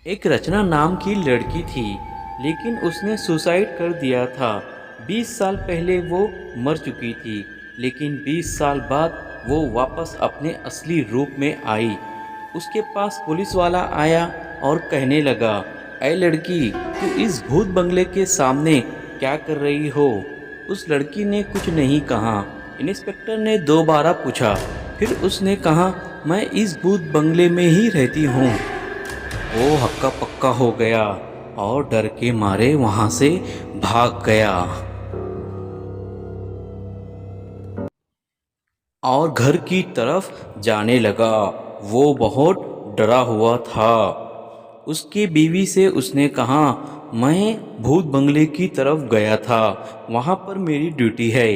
एक रचना नाम की लड़की थी, लेकिन उसने सुसाइड कर दिया था। 20 साल पहले वो मर चुकी थी, लेकिन 20 साल बाद वो वापस अपने असली रूप में आई। उसके पास पुलिस वाला आया और कहने लगा, ऐ लड़की, तू इस भूत बंगले के सामने क्या कर रही हो? उस लड़की ने कुछ नहीं कहा। इंस्पेक्टर ने दोबारा पूछा, फिर उसने कहा, मैं इस भूत बंगले में ही रहती हूँ। वो हक्का पक्का हो गया और डर के मारे वहां से भाग गया और घर की तरफ जाने लगा। वो बहुत डरा हुआ था। उसकी बीवी से उसने कहा, मैं भूत बंगले की तरफ गया था, वहाँ पर मेरी ड्यूटी है।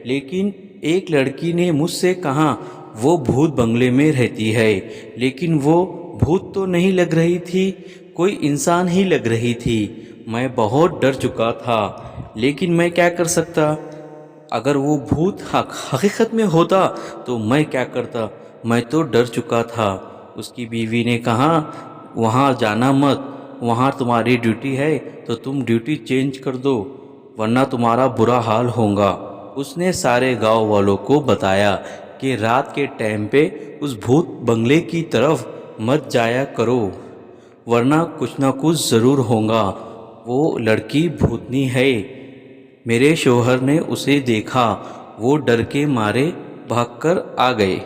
लेकिन एक लड़की ने मुझसे कहा वो भूत बंगले में रहती है, लेकिन वो भूत तो नहीं लग रही थी, कोई इंसान ही लग रही थी। मैं बहुत डर चुका था, लेकिन मैं क्या कर सकता? अगर वो भूत हकीकत में होता तो मैं क्या करता? मैं तो डर चुका था। उसकी बीवी ने कहा, वहाँ जाना मत, वहाँ तुम्हारी ड्यूटी है तो तुम ड्यूटी चेंज कर दो, वरना तुम्हारा बुरा हाल होगा। उसने सारे गांव वालों को बताया कि रात के टाइम पे उस भूत बंगले की तरफ मत जाया करो, वरना कुछ ना कुछ ज़रूर होगा। वो लड़की भूतनी है। मेरे शौहर ने उसे देखा, वो डर के मारे भागकर आ गए।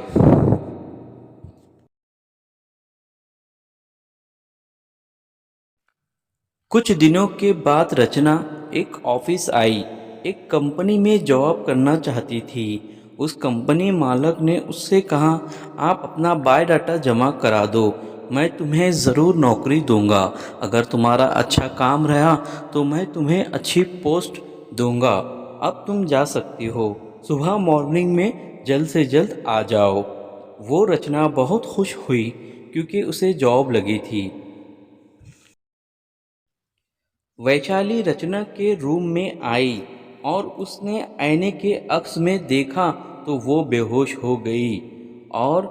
कुछ दिनों के बाद रचना एक ऑफिस आई। एक कंपनी में जॉब करना चाहती थी। उस कंपनी मालक ने उससे कहा, आप अपना बायोडाटा जमा करा दो, मैं तुम्हें ज़रूर नौकरी दूंगा। अगर तुम्हारा अच्छा काम रहा तो मैं तुम्हें अच्छी पोस्ट दूंगा। अब तुम जा सकती हो, सुबह मॉर्निंग में जल्द से जल्द आ जाओ। वो रचना बहुत खुश हुई क्योंकि उसे जॉब लगी थी। वैशाली रचना के रूम में आई और उसने आईने के अक्स में देखा तो वो बेहोश हो गई। और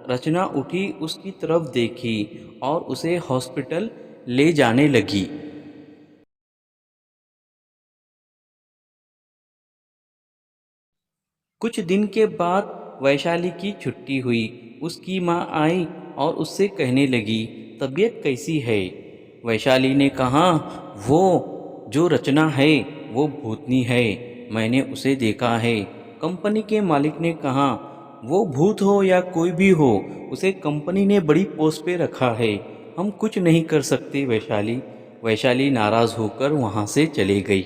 रचना उठी, उसकी तरफ देखी और उसे हॉस्पिटल ले जाने लगी। कुछ दिन के बाद वैशाली की छुट्टी हुई। उसकी माँ आई और उससे कहने लगी, तबीयत कैसी है? वैशाली ने कहा, वो जो रचना है वो भूतनी है, मैंने उसे देखा है। कंपनी के मालिक ने कहा, वो भूत हो या कोई भी हो, उसे कंपनी ने बड़ी पोस्ट पे रखा है, हम कुछ नहीं कर सकते वैशाली। वैशाली नाराज़ होकर वहाँ से चली गई।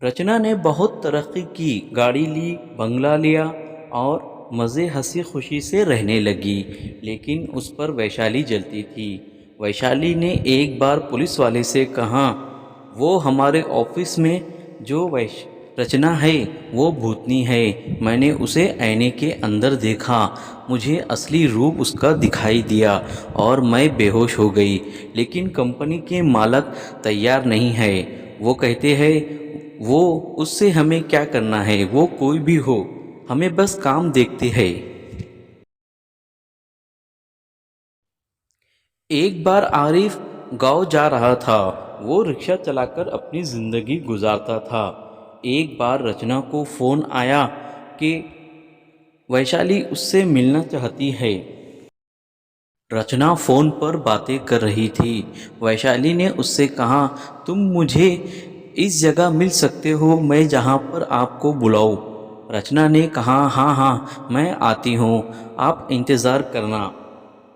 रचना ने बहुत तरक्की की, गाड़ी ली, बंगला लिया और मज़े हंसी खुशी से रहने लगी। लेकिन उस पर वैशाली जलती थी। वैशाली ने एक बार पुलिस वाले से कहा, वो हमारे ऑफिस में जो रचना है वो भूतनी है, मैंने उसे आईने के अंदर देखा, मुझे असली रूप उसका दिखाई दिया और मैं बेहोश हो गई। लेकिन कंपनी के मालिक तैयार नहीं है। वो कहते हैं, वो उससे हमें क्या करना है, वो कोई भी हो, हमें बस काम देखते हैं। एक बार आरिफ गांव जा रहा था। वो रिक्शा चलाकर अपनी ज़िंदगी गुजारता था। एक बार रचना को फ़ोन आया कि वैशाली उससे मिलना चाहती है। रचना फ़ोन पर बातें कर रही थी। वैशाली ने उससे कहा, तुम मुझे इस जगह मिल सकते हो, मैं जहाँ पर आपको बुलाऊं? रचना ने कहा, हाँ हाँ मैं आती हूँ, आप इंतज़ार करना।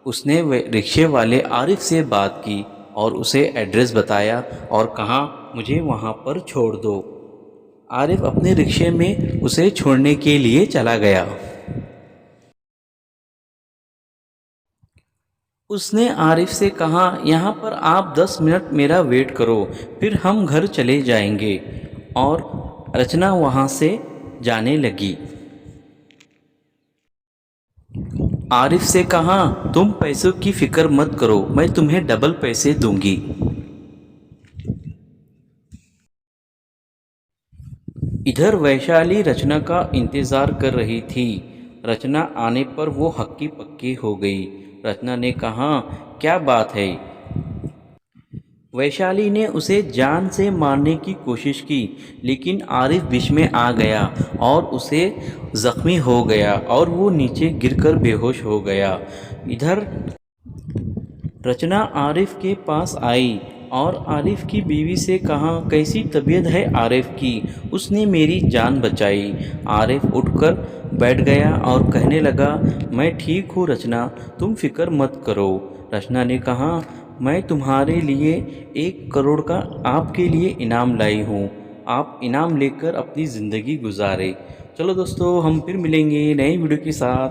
उसने रिक्शे वाले आरिफ से बात की और उसे एड्रेस बताया और कहा, मुझे वहाँ पर छोड़ दो। आरिफ अपने रिक्शे में उसे छोड़ने के लिए चला गया। उसने आरिफ से कहा, यहाँ पर आप 10 मिनट मेरा वेट करो, फिर हम घर चले जाएंगे। और रचना वहाँ से जाने लगी। आरिफ से कहा, तुम पैसों की फ़िक्र मत करो, मैं तुम्हें डबल पैसे दूंगी। इधर वैशाली रचना का इंतज़ार कर रही थी। रचना आने पर वो हक्की पक्की हो गई। रचना ने कहा, क्या बात है? वैशाली ने उसे जान से मारने की कोशिश की, लेकिन आरिफ बीच में आ गया और उसे जख्मी हो गया और वो नीचे गिरकर बेहोश हो गया। इधर रचना आरिफ के पास आई और आरिफ की बीवी से कहा, कैसी तबीयत है आरिफ की? उसने मेरी जान बचाई। आरिफ उठकर बैठ गया और कहने लगा, मैं ठीक हूँ रचना, तुम फिक्र मत करो। रचना ने कहा, मैं तुम्हारे लिए 1 करोड़ का आपके लिए इनाम लाई हूँ। आप इनाम लेकर अपनी ज़िंदगी गुजारे। चलो दोस्तों, हम फिर मिलेंगे नई वीडियो के साथ।